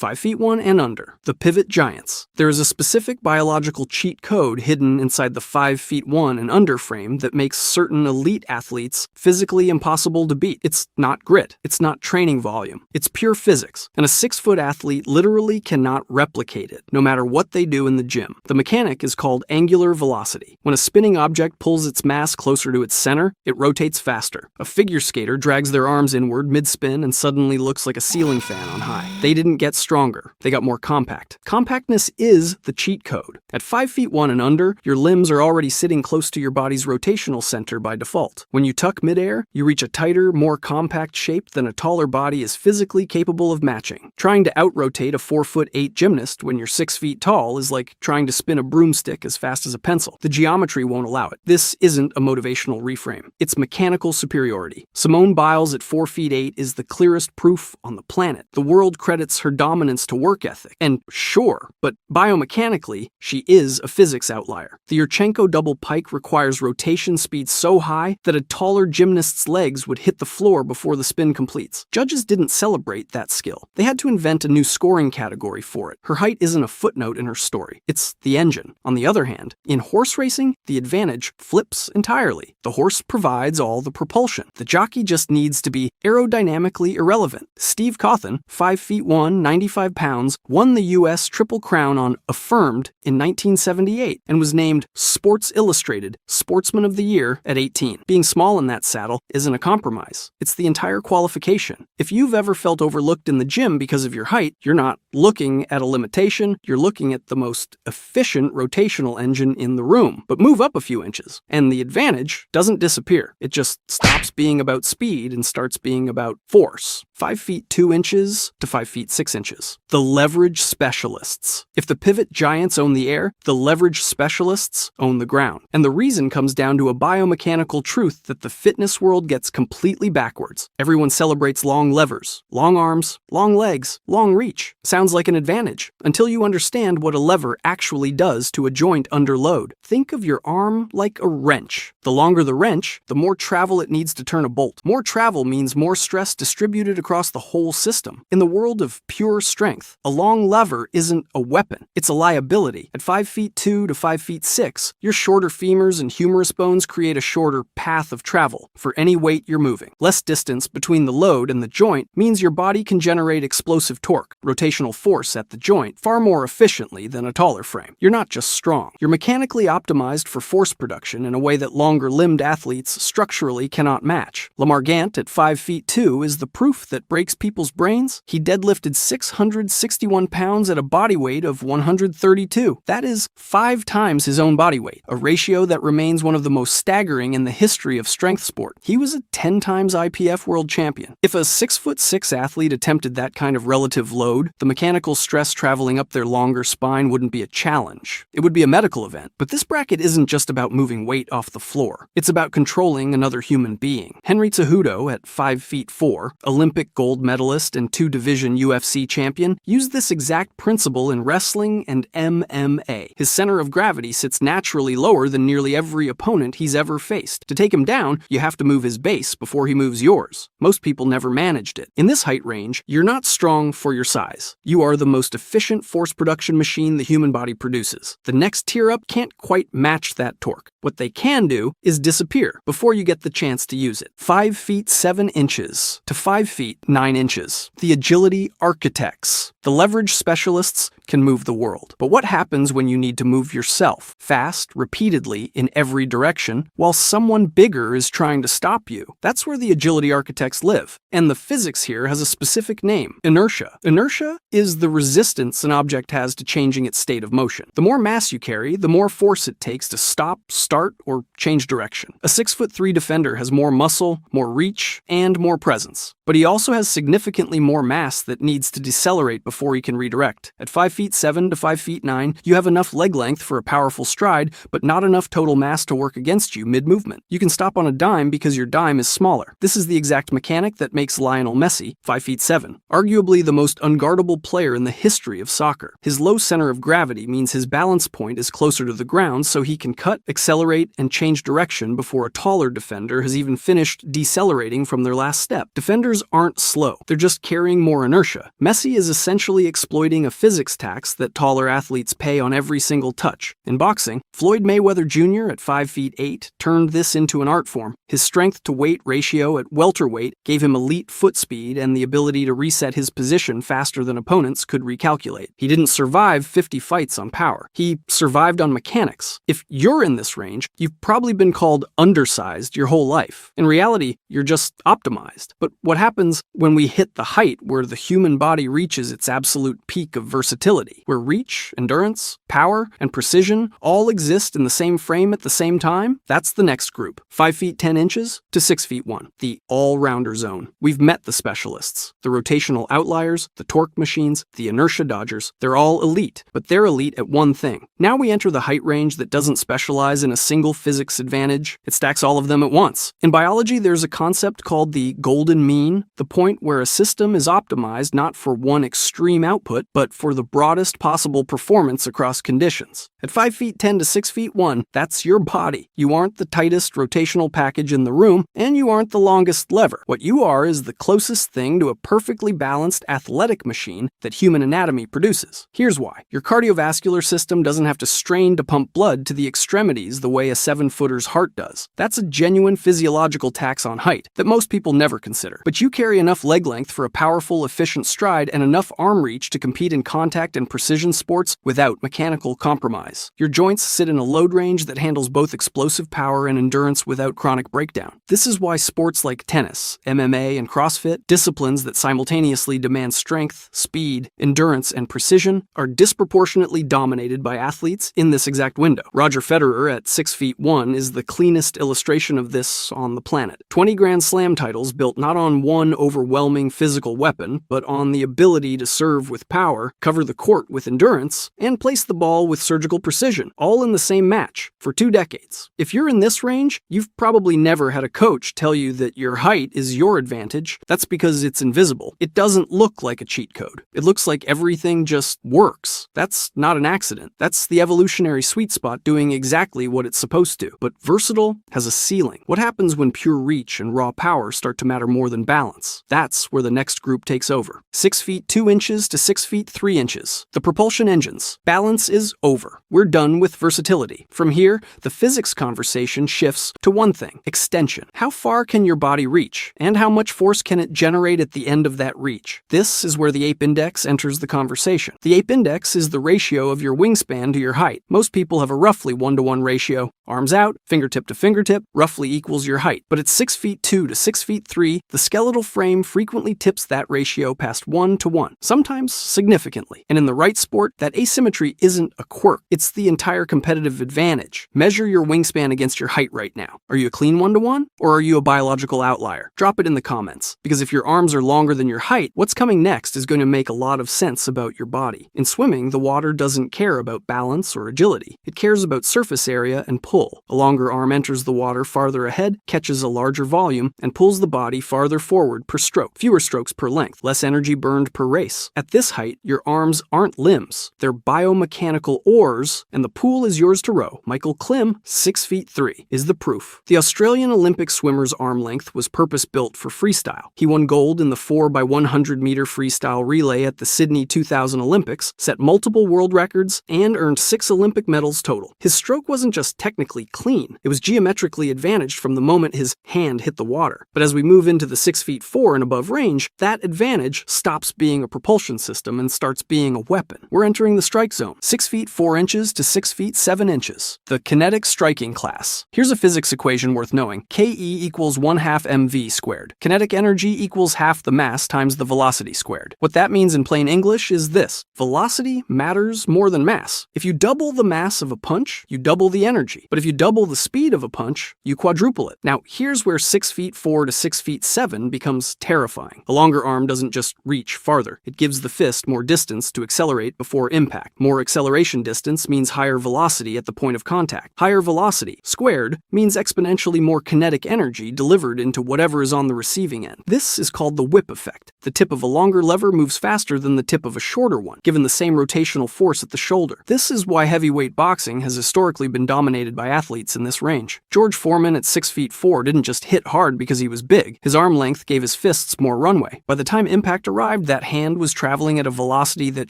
5 feet 1 and under, the pivot giants. There is a specific biological cheat code hidden inside the 5 feet 1 and under frame that makes certain elite athletes physically impossible to beat. It's not grit. It's not training volume. It's pure physics. And a 6-foot athlete literally cannot replicate it, no matter what they do in the gym. The mechanic is called angular velocity. When a spinning object pulls its mass closer to its center, it rotates faster. A figure skater drags their arms inward mid-spin and suddenly looks like a ceiling fan on high. They didn't get stronger. They got more compact. Compactness is the cheat code. At 5 feet 1 and under, your limbs are already sitting close to your body's rotational center by default. When you tuck midair, you reach a tighter, more compact shape than a taller body is physically capable of matching. Trying to out-rotate a 4'8" gymnast when you're 6 feet tall is like trying to spin a broomstick as fast as a pencil. The geometry won't allow it. This isn't a motivational reframe. It's mechanical superiority. Simone Biles at 4 feet 8 is the clearest proof on the planet. The world credits her dominance to work ethic. And sure, but biomechanically, she is a physics outlier. The Yurchenko double pike requires rotation speed so high that a taller gymnast's legs would hit the floor before the spin completes. Judges didn't celebrate that skill. They had to invent a new scoring category for it. Her height isn't a footnote in her story. It's the engine. On the other hand, in horse racing, the advantage flips entirely. The horse provides all the propulsion. The jockey just needs to be aerodynamically irrelevant. Steve Cauthen, 5 feet 1, 95 pounds, won the U.S. Triple Crown on Affirmed in 1978 and was named Sports Illustrated Sportsman of the Year at 18. Being small in that saddle isn't a compromise. It's the entire qualification. If you've ever felt overlooked in the gym because of your height, you're not looking at a limitation, you're looking at the most efficient rotational engine in the room. But move up a few inches, and the advantage doesn't disappear. It just stops being about speed and starts being about force. 5 feet 2 inches to 5 feet 6 inches. The leverage specialists. If the pivot giants own the air, the leverage specialists own the ground. And the reason comes down to a biomechanical truth that the fitness world gets completely backwards. Everyone celebrates long levers, long arms, long legs, long reach. Sounds like an advantage, until you understand what a lever actually does to a joint under load. Think of your arm like a wrench. The longer the wrench, the more travel it needs to turn a bolt. More travel means more stress distributed across the whole system. In the world of pure strength, a long lever isn't a weapon, it's a liability. At 5 feet 2 to 5 feet 6, your shorter femurs and humerus bones create a shorter path of travel for any weight you're moving. Less distance between the load and the joint means your body can generate explosive torque, rotational force at the joint, far more efficiently than a taller frame. You're not just strong, you're mechanically optimized for force production in a way that longer-limbed athletes structurally cannot match. Lamar Gant at 5 feet 2 is the proof that breaks people's brains. He deadlifted 661 pounds at a body weight of 132. That is 5 times his own body weight, a ratio that remains one of the most staggering in the history of strength sport. He was a 10 times IPF world champion. If a 6'6" athlete attempted that kind of relative load, the mechanical stress traveling up their longer spine wouldn't be a challenge. It would be a medical event. But this bracket isn't just about moving weight off the floor. It's about controlling another human being. Henry Cejudo at 5 feet 4, Olympic gold medalist and 2-division UFC champion, used this exact principle in wrestling and MMA. His center of gravity sits naturally lower than nearly every opponent he's ever faced. To take him down, you have to move his base before he moves yours. Most people never managed it. In this height range, you're not strong for your size. You are the most efficient force production machine the human body produces. The next tier up can't quite match that torque. What they can do is disappear before you get the chance to use it. 5 feet 7 inches to 5 feet 9 inches. The agility architects. The leverage specialists can move the world. But what happens when you need to move yourself, fast, repeatedly, in every direction, while someone bigger is trying to stop you? That's where the agility architects live. And the physics here has a specific name, inertia. Inertia is the resistance an object has to changing its state of motion. The more mass you carry, the more force it takes to stop, start, or change direction. A 6'3" defender has more muscle, more reach, and more presence. But he also has significantly more mass that needs to decelerate before he can redirect. At 5 feet 7 to 5 feet 9, you have enough leg length for a powerful stride, but not enough total mass to work against you mid-movement. You can stop on a dime because your dime is smaller. This is the exact mechanic that makes Lionel Messi, 5 feet 7, arguably the most unguardable player in the history of soccer. His low center of gravity means his balance point is closer to the ground, so he can cut, accelerate, accelerate and change direction before a taller defender has even finished decelerating from their last step. Defenders aren't slow, they're just carrying more inertia. Messi is essentially exploiting a physics tax that taller athletes pay on every single touch. In boxing, Floyd Mayweather Jr. at 5'8" turned this into an art form. His strength-to-weight ratio at welterweight gave him elite foot speed and the ability to reset his position faster than opponents could recalculate. He didn't survive 50 fights on power. He survived on mechanics. If you're in this range, you've probably been called undersized your whole life. In reality, you're just optimized. But what happens when we hit the height where the human body reaches its absolute peak of versatility, where reach, endurance, power, and precision all exist in the same frame at the same time? That's the next group, 5 feet 10 inches to 6 feet 1, the all-rounder zone. We've met the specialists, the rotational outliers, the torque machines, the inertia dodgers. They're all elite, but they're elite at one thing. Now we enter the height range that doesn't specialize in a single physics advantage. It stacks all of them at once. In biology, there's a concept called the golden mean, the point where a system is optimized not for one extreme output, but for the broadest possible performance across conditions. At 5 feet 10 to 6 feet 1, that's your body. You aren't the tightest rotational package in the room, and you aren't the longest lever. What you are is the closest thing to a perfectly balanced athletic machine that human anatomy produces. Here's why. Your cardiovascular system doesn't have to strain to pump blood to the extremities the way a 7-footer's heart does. That's a genuine physiological tax on height that most people never consider. But you carry enough leg length for a powerful, efficient stride and enough arm reach to compete in contact and precision sports without mechanical compromise. Your joints sit in a load range that handles both explosive power and endurance without chronic breakdown. This is why sports like tennis, MMA, and CrossFit, disciplines that simultaneously demand strength, speed, endurance, and precision, are disproportionately dominated by athletes in this exact window. Roger Federer at 6 feet 1 is the cleanest illustration of this on the planet. 20 Grand Slam titles built not on one overwhelming physical weapon, but on the ability to serve with power, cover the court with endurance, and place the ball with surgical precision, all in the same match, for 2 decades. If you're in this range, you've probably never had a coach tell you that your height is your advantage. That's because it's invisible. It doesn't look like a cheat code. It looks like everything just works. That's not an accident. That's the evolutionary sweet spot doing exactly what it's supposed to. But versatile has a ceiling. What happens when pure reach and raw power start to matter more than balance? That's where the next group takes over. 6 feet 2 inches to 6 feet 3 inches. The propulsion engines. Balance is over. We're done with versatility. From here, the physics conversation shifts to one thing: extension. How far can your body reach? And how much force can it generate at the end of that reach? This is where the ape index enters the conversation. The ape index is the ratio of your wingspan to your height. Most people have a roughly 1-to-1 ratio. Arms out, fingertip to fingertip, roughly equals your height. But at 6 feet 2 to 6 feet 3, the skeletal frame frequently tips that ratio past 1-to-1, sometimes significantly. And in the right sport, that asymmetry isn't a quirk. It's the entire competitive advantage. Measure your wingspan against your height right now. Are you a clean 1-to-1? Or are you a biological outlier? Drop it in the comments. Because if your arms are longer than your height, what's coming next is going to make a lot of sense about your body. In swimming, the water doesn't care about balance or agility. It cares about surface area and pull. A longer arm enters the water farther ahead, catches a larger volume, and pulls the body farther forward per stroke. Fewer strokes per length, less energy burned per race. At this height, your arms aren't limbs. They're biomechanical oars, and the pool is yours to row. Michael Klim, 6 feet 3, is the proof. The Australian Olympic swimmer's arm length was purpose-built for freestyle. He won gold in the 4x100 meter freestyle relay at the Sydney 2000 Olympics, set multiple world records, and earned 6 Olympic medals total. His stroke wasn't just technically clean, it was geometrically advantaged from the moment his hand hit the water. But as we move into the 6 feet 4 and above range, that advantage stops being a propulsion system and starts being a weapon. We're entering the strike zone, 6 feet 4 inches to 6 feet 7 inches. The kinetic striking class. Here's a physics equation worth knowing. Ke equals 1/2 mv squared. Kinetic energy equals half the mass times the velocity squared. What that means in plain English is this: velocity matters more than mass. If you double the mass of a punch, you double the energy. But if you double the speed of a punch, you quadruple it. Now, here's where 6 feet 4 to 6 feet 7 becomes terrifying. A longer arm doesn't just reach farther. It gives the fist more distance to accelerate before impact. More acceleration distance means higher velocity at the point of contact. Higher velocity, squared, means exponentially more kinetic energy delivered into whatever is on the receiving end. This is called the whip effect. The tip of a longer lever moves faster than the tip of a shorter one, given the same rotational force at the shoulder. This is why heavyweight boxing has historically been dominated dominated by athletes in this range. George Foreman at 6'4" didn't just hit hard because he was big. His arm length gave his fists more runway. By the time impact arrived, that hand was traveling at a velocity that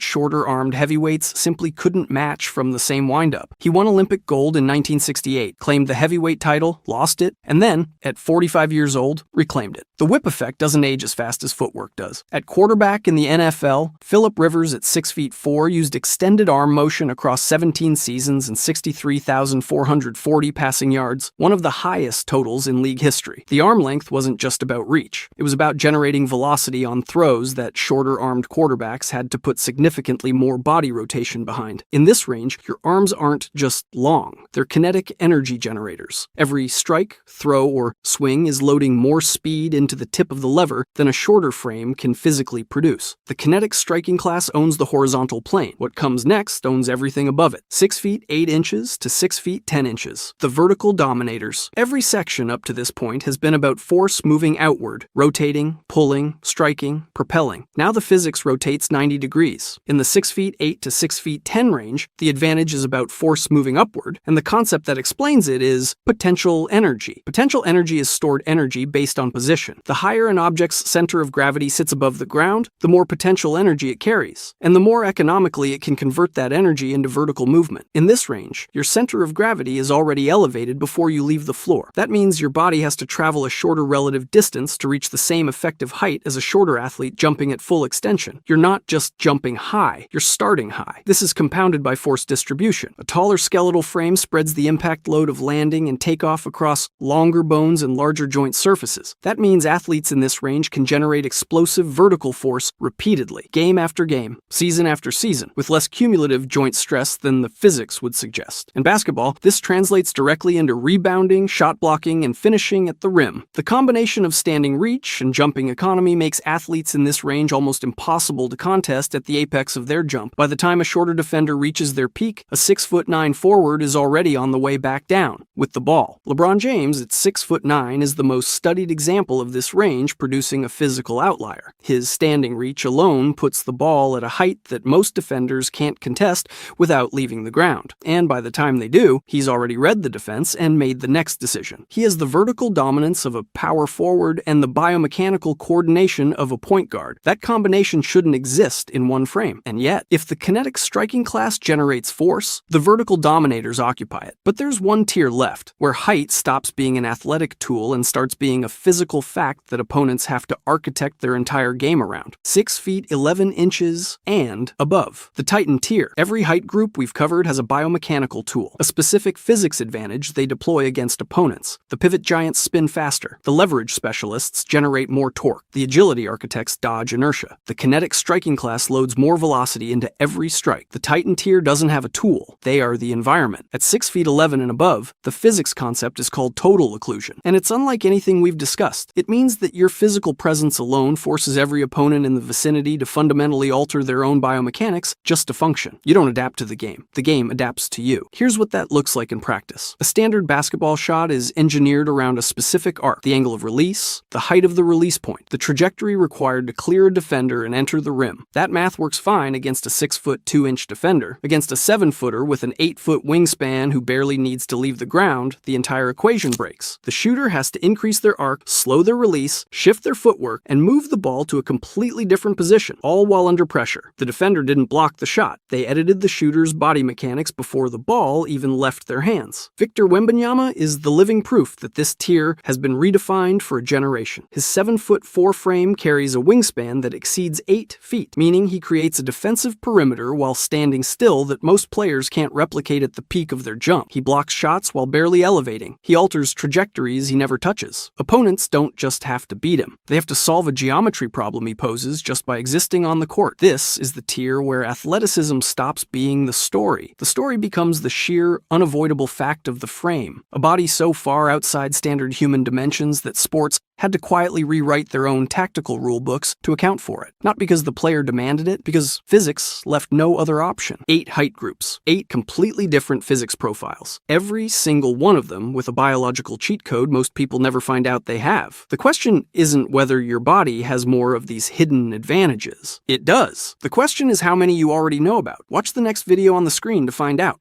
shorter-armed heavyweights simply couldn't match from the same windup. He won Olympic gold in 1968, claimed the heavyweight title, lost it, and then, at 45 years old, reclaimed it. The whip effect doesn't age as fast as footwork does. At quarterback in the NFL, Phillip Rivers at 6'4" used extended arm motion across 17 seasons and 63,440 passing yards, one of the highest totals in league history. The arm length wasn't just about reach. It was about generating velocity on throws that shorter-armed quarterbacks had to put significantly more body rotation behind. In this range, your arms aren't just long. They're kinetic energy generators. Every strike, throw, or swing is loading more speed into the tip of the lever than a shorter frame can physically produce. The kinetic striking class owns the horizontal plane. What comes next owns everything above it. 6 feet 8 inches to 6 feet 10 inches. The vertical dominators. Every section up to this point has been about force moving outward, rotating, pulling, striking, propelling. Now the physics rotates 90 degrees. In the 6 feet 8 to 6 feet 10 range, the advantage is about force moving upward, and the concept that explains it is potential energy. Potential energy is stored energy based on position. The higher an object's center of gravity sits above the ground, the more potential energy it carries, and the more economically it can convert that energy into vertical movement. In this range, your center of gravity is already elevated before you leave the floor. That means your body has to travel a shorter relative distance to reach the same effective height as a shorter athlete jumping at full extension. You're not just jumping high, you're starting high. This is compounded by force distribution. A taller skeletal frame spreads the impact load of landing and takeoff across longer bones and larger joint surfaces. That means athletes in this range can generate explosive vertical force repeatedly, game after game, season after season, with less cumulative joint stress than the physics would suggest. In basketball, this translates directly into rebounding, shot blocking, and finishing at the rim. The combination of standing reach and jumping economy makes athletes in this range almost impossible to contest at the apex of their jump. By the time a shorter defender reaches their peak, a 6'9" forward is already on the way back down with the ball. LeBron James at 6'9" is the most studied example of this range, producing a physical outlier. His standing reach alone puts the ball at a height that most defenders can't contest without leaving the ground. And by the time they do, he's already read the defense and made the next decision. He has the vertical dominance of a power forward and the biomechanical coordination of a point guard. That combination shouldn't exist in one frame. And yet, if the kinetic striking class generates force, the vertical dominators occupy it. But there's one tier left, where height stops being an athletic tool and starts being a physical fact that opponents have to architect their entire game around. 6 feet 11 inches and above. The Titan tier. Every height group we've covered has a biomechanical tool, a specific physics advantage they deploy against opponents. The pivot giants spin faster. The leverage specialists generate more torque. The agility architects dodge inertia. The kinetic striking class loads more velocity into every strike. The Titan tier doesn't have a tool. They are the environment. At 6 feet 11 and above, the physics concept is called total occlusion, and it's unlike anything we've discussed. It means that your physical presence alone forces every opponent in the vicinity to fundamentally alter their own biomechanics just to function. You don't adapt to the game adapts to you. Here's what that looks like in practice. A standard basketball shot is engineered around a specific arc, the angle of release, the height of the release point, the trajectory required to clear a defender and enter the rim. That math works fine against a 6'2" defender. Against a 7-footer with an 8-foot wingspan who barely needs to leave the ground, the entire equation breaks. The shooter has to increase their arc, slow their release, shift their footwork, and move the ball to a completely different position, all while under pressure. The defender didn't block the shot. They edited the shooter's body mechanics before the ball even left their hands. Victor Wembanyama is the living proof that this tier has been redefined for a generation. His 7'4" frame carries a wingspan that exceeds 8 feet, meaning he creates a defensive perimeter while standing still that most players can't replicate at the peak of their jump. He blocks shots while barely elevating. He alters trajectories he never touches. Opponents don't just have to beat him. They have to solve a geometry problem he poses just by existing on the court. This is the tier where athleticism stops being the story. The story becomes the sheer, unavoidable fact of the frame. A body so far outside standard human dimensions that sports had to quietly rewrite their own tactical rule books to account for it. Not because the player demanded it, because physics left no other option. 8 height groups, 8 completely different physics profiles. Every single one of them with a biological cheat code most people never find out they have. The question isn't whether your body has more of these hidden advantages. It does. The question is how many you already know about. Watch the next video on the screen to find out.